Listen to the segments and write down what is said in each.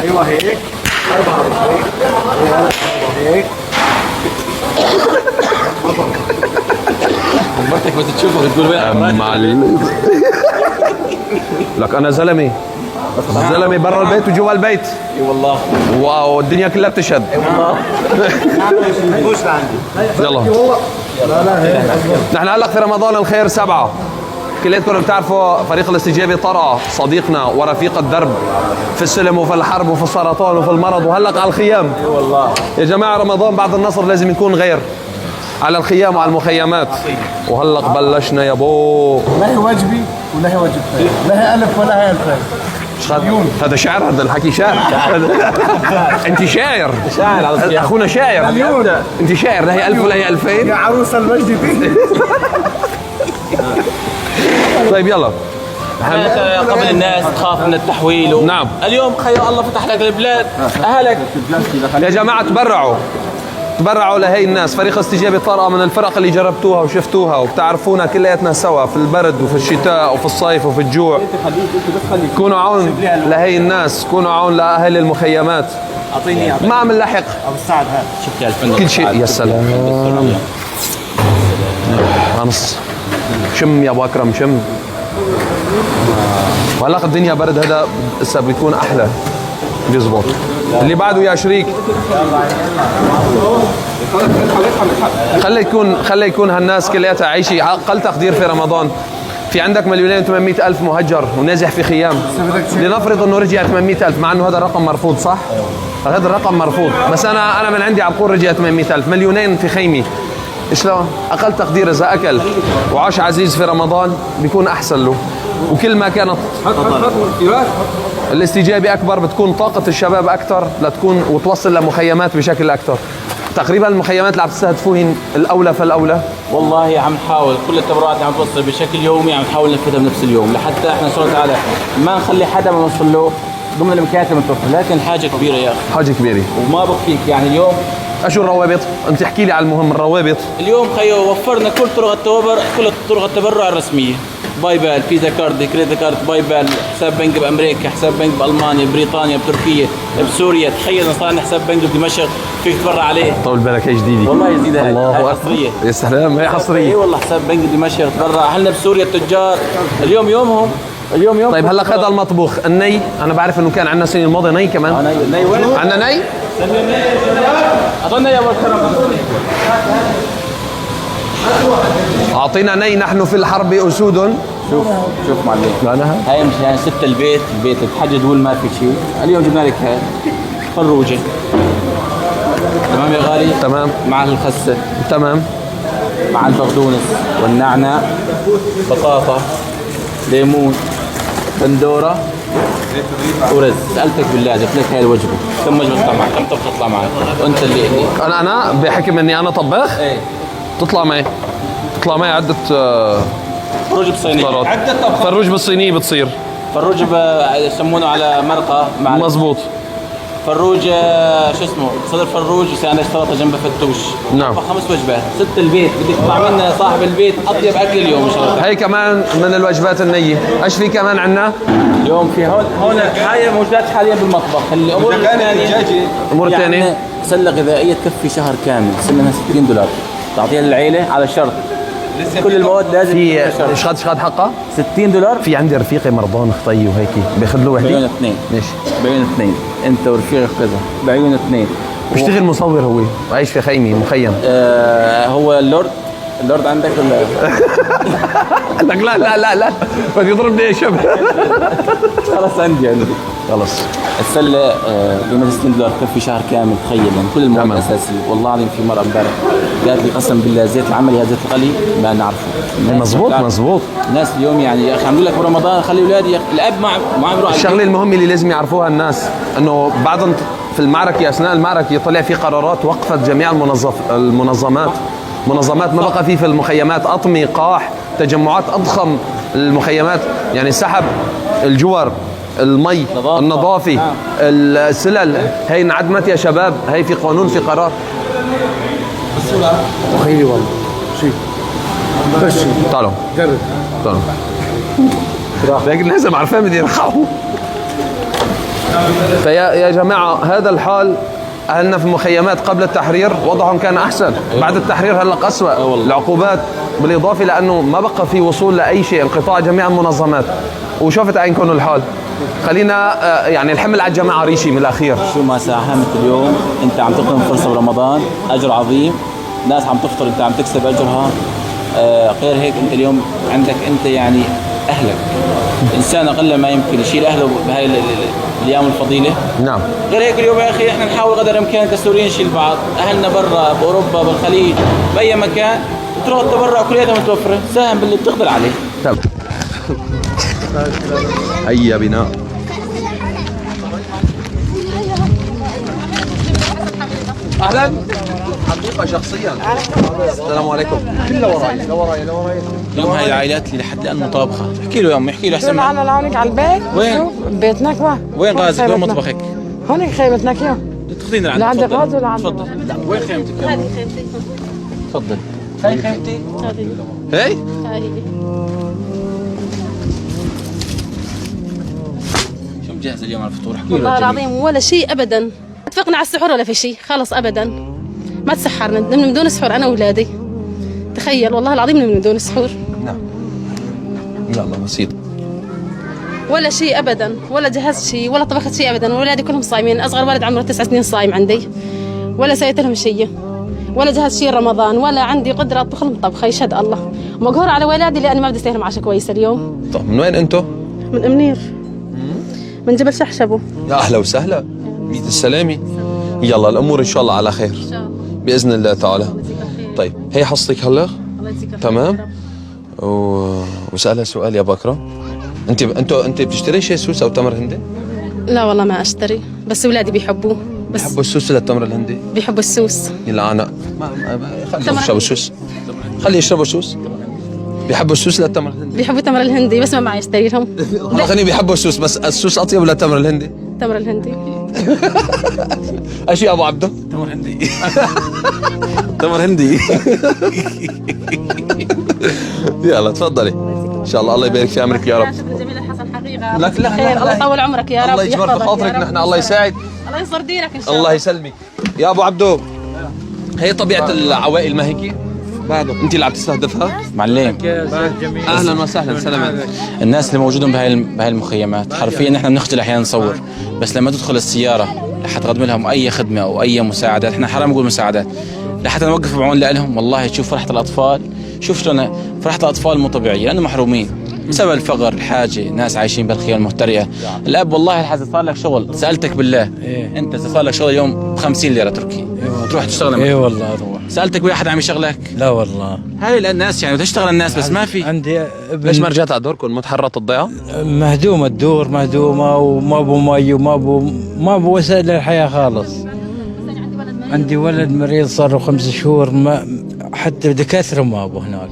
ايوه هيك 4 هيك مرتك بس تشوفه بتقول وين لك انا زلمه برا البيت وجوا البيت. اي والله. واو الدنيا كلها بتشهد. اي والله. يلا نحن هلا في رمضان الخير 7. كلياتكم بتعرفوا فريق الاستجابة طرأ صديقنا ورفيق الدرب في السلم وفي الحرب وفي السرطان وفي المرض وهلق على الخيام. والله يا جماعة رمضان بعد النصر لازم يكون غير، على الخيام وعلى المخيمات. وهلق بلشنا يا بو. لا هي واجبي ولا هي واجبتين، لا هي ألف ولا هي ألفين. هذا شعر، هذا الحكي شعر. انت شاعر على اخونا شاعر. انت شاعر، لا هي 1000 ولا هي 2000 يا عروس المجد دي. طيب يلا قبل الناس تخاف من التحويل نعم. اليوم خير الله فتح لك البلاد اهلك. يا جماعة تبرعوا لهي الناس. فريق استجابة طرأ من الفرق اللي جربتوها وشفتوها وبتعرفونا كلياتنا سوا في البرد وفي الشتاء وفي الصيف وفي الجوع. كونوا عون لهي الناس، كونوا عون لأهل المخيمات. اعطيني ما عم نلحق أبو السعد هذا شفت يا الفندق كل شيء. يا سلام نص شم يا ابو اكرم شم. وهلا الدنيا برد، هذا هسه بيكون احلى بيزبط. اللي بعده يا شريك خلي يكون هالناس كلياتها عايشه اقل تقدير في رمضان. في عندك 2,800,000 مهجر ونازح في خيام. لنفرض انه رجع 800,000، مع انه هذا الرقم مرفوض صح؟ هذا الرقم مرفوض، بس انا من عندي عم بقول رجع 800,000. 2,000,000 في خيمه. شلون؟ اقل تقدير اذا اكل وعاش عزيز في رمضان بيكون احسن له. وكل ما كانت الاستجابه اكبر بتكون طاقه الشباب اكثر لتكون وتوصل لمخيمات بشكل اكثر. تقريبا المخيمات اللي عم تستهدفوهن الاولى فالاولى. والله عم نحاول كل التبرعات اللي عم توصل بشكل يومي عم نحاول ننفذها بنفس اليوم، لحتى احنا ان شاء الله تعالى ما نخلي حدا ما نوصل له ضمن الامكانيات اللي متوفره، لكن حاجه كبيره يا اخي. حاجه كبيره وما بخفيك يعني اليوم. اشو الروابط؟ انت احكي لي على المهم الروابط. اليوم خيو وفرنا كل طرق التبرع الرسميه، باي بال، فيزا كارد، كريدت كارد، باي بال، حساب بنك بامريكا، حساب بنك بالمانيا، بريطانيا، بتركيا، بسوريا. تخيل صار لنا حساب بنك بدمشق فيك تبرع عليه. طول بالك هي جديده والله جديده هاي. الله حصريه. يا سلام هي حصريه. اي والله حساب بنك بدمشق تبرع. اهلنا بسوريا التجار اليوم يومهم. طيب هلا هذا المطبوخ الني، انا بعرف انه كان عندنا السنه الماضيه ني كمان. ني وين؟ عندنا ني؟ اعطينا يا ابو الكرم. اعطينا ني. نحن في الحرب اسود. شوف معلم، هاي مش يعني ست البيت بتحجج تقول ما في شيء. اليوم جبنا لك هاي فروجه تمام يا غالي. تمام. مع الخسه تمام. مع البقدونس والنعناع، بطاطا، ليمون، بندوره، ورز. سالتك بالله جبت لك هاي الوجبه، كم وجبه تطلع معك؟ كم طبخه تطلع معك؟ وانت اللي انا بحكم اني انا طباخ. ايه تطلع معي عده فروج بالصينيه. عده طبخات. فروج بالصينيه بتصير. فروج يسمونه على مرقه مع مزبوط. فروج شو اسمه صدر فروج عندك سلطه جنبها فتوش. نعم. 5 وجبات. ست البيت بدك تطلع منا صاحب البيت اطيب اكل اليوم ان شاء الله. هي كمان من الوجبات النيه. ايش في كمان عندنا؟ اليوم في هون هاي موجودات حاليا بالمطبخ. الامور الثانيه الثانيه سله غذائيه تكفي شهر كامل، سمنها $60 تعطيها للعيله على شرط كل المواد لازم. في شغاد حقها $60. في عندي رفيقي مرضان خطي وهيك بياخذ له وحده بعيون 2. ماشي بعيون 2 انت ورفيقك كذا بعيون 2. بيشتغل مصور هو وعايش في خيمه مخيم. هو اللورد عندك ولا؟ لك لا بدي يضربني يا شباب. خلص عندي خلص. السله قيمتها $60 تكفي شهر كامل. تخيل يعني كل المواد الاساسيه. والله العظيم في مره امبارح قالت لي قسم بالله زيت العملي هذا زيت الغلي ما نعرفه. مزبوط. الناس اليوم يعني يا اخي عم لك برمضان خلي اولادي الاب ما عم يروح. الشغله المهمه اللي لازم يعرفوها الناس انه بعد في المعركه اثناء المعركه طلع في قرارات وقفت جميع منظمات ما بقى في المخيمات. أطمي، قاح، تجمعات أضخم المخيمات، يعني سحب الجور، المي، النظافة، السلل. هي انعدمت يا شباب. هي في قانون، في قرار. خيري والله شيء بس شيء. تعالوا جرب. تعالوا. لكن لازم عارفين بدي يرحموا. فيا جماعة هذا الحال أهلنا في المخيمات قبل التحرير وضعهم كان أحسن، بعد التحرير هلأ أسوأ. العقوبات بالإضافة لأنه ما بقى في وصول لأي شيء، انقطاع جميع المنظمات، وشوفت عينكم الحال. خلينا يعني الحمل على الجماعة ريشي من الأخير. شو ما ساهمت اليوم أنت عم تقدم فرصة برمضان، أجر عظيم، ناس عم تفطر أنت عم تكسب أجرها. غير هيك أنت اليوم عندك أنت يعني أهلك، إنسان أقل ما يمكن يشيل أهله بهاي الأيام الفضيلة. نعم. غير هيك اليوم يا أخي إحنا نحاول قدر الإمكان كسوريين نشيل بعض، أهلنا برا بأوروبا بالخليج بأي مكان، تروح تبرع كلياتها متوفرة، ساهم باللي بتقدر عليه. طب هيا بنا. اهلا. حقيقه شخصيا. السلام عليكم. لوراي. اليوم هاي العائلات اللي لحد الان مطابخه، احكي له يا امي، احكي له احسن. معنا لهونيك على البيت. وين؟ بيتنا كمان. وين غازك؟ وين مطبخك؟ هونيك خيمتنا كيا. تاخذينا لعندك. لعندك غاز ولا عندك؟ تفضل. وين خيمتك؟ هذه خيمتي. تفضل. هاي خيمتي؟ هي؟ هاي شو مجهز اليوم على الفطور؟ احكي له. والله العظيم ولا شيء ابدا. اتفقنا على السحور ولا في شيء، خلص ابدا. ما تسحرنا، نمنا من دون سحور انا واولادي. تخيل والله العظيم نمنا من دون سحور. نعم. يلا بسيط. ولا شيء ابدا، ولا جهزت شيء، ولا طبخت شيء ابدا، واولادي كلهم صايمين، اصغر ولد عمره 9 سنين صايم عندي. ولا سويت لهم شيء. ولا جهزت شيء رمضان، ولا عندي قدره اطبخ لهم طبخه، يشهد الله. مقهور على اولادي لاني ما بدي اسوي لهم عشاء كويس اليوم. طب من وين انتم؟ من منير. من جبل شحشبو. يا اهلا وسهلا. بيت السلامي. يلا الامور ان شاء الله على خير. ان شاء الله. باذن الله تعالى. طيب هي حصتك هلا؟ الله يجزيك خير. تمام. وسألها سؤال يا بكرة، انت بتشتري شيء سوس او تمر هندي؟ لا والله ما اشتري، بس اولادي بيحبوه. بس بحبوا السوس ولا التمر الهندي؟ بيحبوا السوس. يلا انا خليهم يشربوا السوس، خلي يشربوا السوس. بيحبوا السوس ولا التمر الهندي؟ بيحبوا التمر الهندي بس ما معي اشتري لهم. خليني بيحبوا السوس، بس السوس اطيب ولا التمر الهندي؟ التمر الهندي. ايش يا ابو عبده؟ تمر هندي. تمر هندي. يلا تفضلي ان شاء الله. الله يبارك في عمرك يا رب. شكرا جميل الحسن حقيقه. لك لا خير، الله يطول عمرك يا رب. الله يجبر في خاطرك. نحن الله يساعد. الله ينصر دينك ان شاء الله. الله يسلمك يا ابو عبدو. هي طبيعه العوائل ما هيك؟ انت اللي عم تستهدفها؟ معلم اهلا وسهلا. سلامات. الناس اللي موجودين بهاي المخيمات حرفيا نحن بنخجل احيانا نصور، بس لما تدخل السياره لحتى تقدم لهم اي خدمه او اي مساعدات، احنا حرام نقول مساعدات، لحتى نوقف بعون لهم، والله تشوف فرحه الاطفال. شوف شلون فرحه الاطفال مو طبيعيه لانه محرومين بسبب الفقر، الحاجه، ناس عايشين بالخيام المهترئه. الاب والله الحاجه صار لك شغل، سالتك بالله انت صار لك شغل اليوم ب 50 ليره تركي، تروح تشتغل. اي والله اروح. سالتك واحد عم يشغلك؟ لا والله. هاي الناس يعني تشتغل الناس بس ما في. عندي ليش ما رجعت على دوركم؟ متحرط الضيعه؟ مهدومه الدور، مهدومه وما بو مي وما بو وسائل الحياه خالص. عندي ولد مريض صار له 5 شهور، ما حتى دكاتره ما ابو هناك،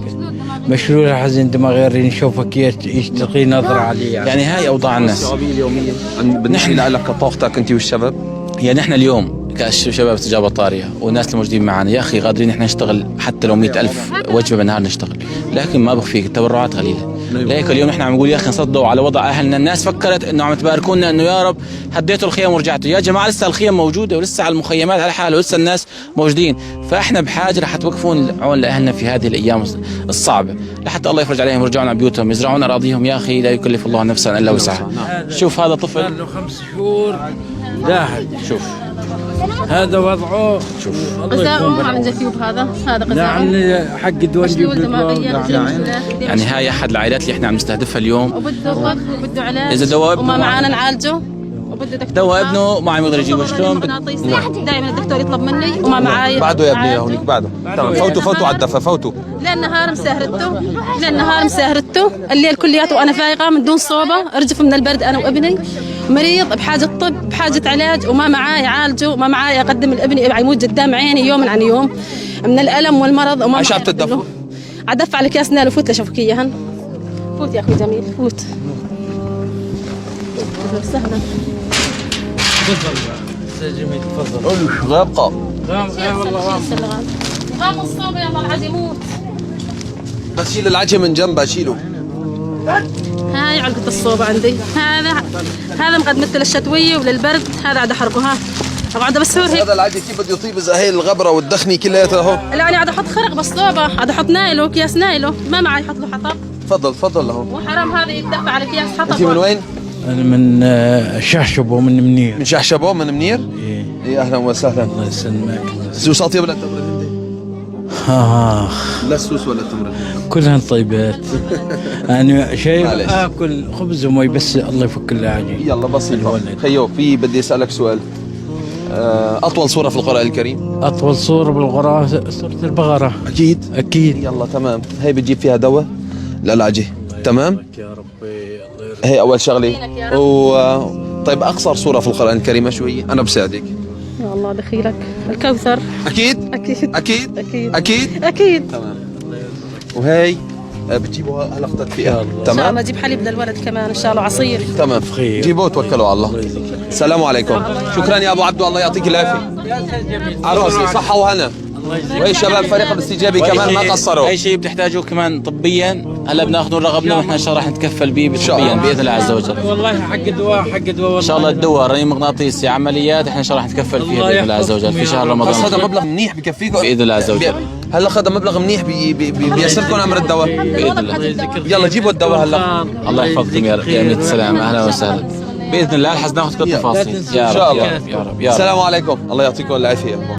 مشلول حزين دماغ، نشوفك يشتقي نظره علي يعني هاي اوضاع الناس اليوميه. بالنسبه لك كطاقتك انت والشباب، يعني احنا اليوم كشباب استجابه طاريه والناس الموجودين معنا يا اخي قادرين احنا نشتغل حتى لو 100,000 وجبه بالنهار نشتغل، لكن ما بخفيك التبرعات قليله. لهيك اليوم احنا عم نقول يا اخي نصدوا على وضع اهلنا. الناس فكرت انه عم تباركونا انه يا رب هديتوا الخيم ورجعتوا، يا جماعه لسه الخيم موجوده ولسه على المخيمات على حاله ولسه الناس موجودين، فاحنا بحاجه رح توقفون العون لاهلنا في هذه الايام الصعبه لحتى الله يفرج عليهم ويرجعون على بيوتهم يزرعون اراضيهم. يا اخي لا يكلف الله نفسا الا وسعها. شوف هذا طفل صار له 5 شهور داحل. شوف هذا وضعه. شوف غذاؤه على الجثيوب، هذا لا غذاؤه. عن حق دول مشلول دماغيا. يعني هاي احد العائلات اللي احنا عم نستهدفها اليوم. وبده طب وبده علاج. إذا دواء ابنه وما معانا نعالجه وبده دكتور. دواء ابنه ما عم يقدر يجيبه. شلون دائما الدكتور يطلب مني وما معاي. بعده يا ابني هونيك بعده. تمام فوتوا على الدفا فوتوا. ليل نهار مسهرته، ليل نهار مسهرته، الليل كلياته وانا فايقه من دون صوبه، ارجف من البرد انا وابني، مريض بحاجه طب بحاجه علاج وما معاي عالجه، ما معاي اقدم لابني، يموت قدام عيني يوم عن يوم من الالم والمرض. وما ايش عم تدفوا؟ عدف على كاس نال وفوت لشوفك اياهن. فوت يا اخوي جميل فوت. سهلا. تفضل جميل تفضل. قول شو غابقه. والله غام الصوبه يلا العز يموت. بس شيل العجه من جنبها شيله. هاي علقة الصوبة عندي. هذا مقدمة للشتوية وللبرد. هذا عاد احرقه. ها قاعدة بس هيك. هذا العادي كيف بده يطيب اذا هي الغبره والدخنه كلياتها اهو؟ لا انا قاعد احط خرق بالصوبة، قاعد احط نايلو، اكياس نايلو، ما معي احط له حطب. تفضل اهو. وحرام هذا يتدفع على اكياس حطب. انت من وين؟ انا من شحشبه من منير. من شحشبه من منير؟ ايه اهلا وسهلا. الله يسلمك. سوس اطيب ولا تمر انت؟ لا السوس ولا التمر. كلهن طيبات. انا شايف معلش. اكل خبز ومي بس الله يفك العجين. يلا بسيط الولد. خيو في بدي اسالك سؤال. اطول سوره في القران الكريم؟ اطول سوره بالقران سوره البقره. اكيد اكيد. يلا تمام. هي بتجيب فيها دواء للعجه تمام. يا ربي الله هي اول شغله. طيب اقصر سوره في القران الكريم شو هي؟ انا بساعدك. يا الله دخيلك. الكوثر. اكيد اكيد اكيد اكيد اكيد اكيد. تمام. وهي بتجيبوا هلقطت فيها ان شاء الله تمام اجيب حليب للولد كمان ان شاء الله عصير. تمام. جيبوا وتوكلوا على الله. السلام عليكم. شكرا يا ابو عبدو الله يعطيك العافيه. على راسي صحه وهنا. وهي شباب فريق الاستجابي كمان ما قصروا. اي شيء بتحتاجوه كمان طبيا هلا بناخذه رقمنا ونحن ان شاء الله راح نتكفل به طبيا باذن الله عز وجل. والله حق دواء حق دواء. ان شاء الله الدواء رنين مغناطيسي عمليات احنا ان شاء الله راح نتكفل فيها باذن الله عز وجل في شهر رمضان. بس هذا مبلغ منيح بكفيكم باذن الله عز وجل. هلا هذا مبلغ منيح بيسركم امر الدواء باذن الله. يلا جيبوا الدواء هلا. الله يحفظكم يا أميرة السلام اهلا وسهلا باذن الله. الحز ناخذ كل التفاصيل. ان شاء الله. يا رب. السلام عليكم الله يعطيكم العافيه.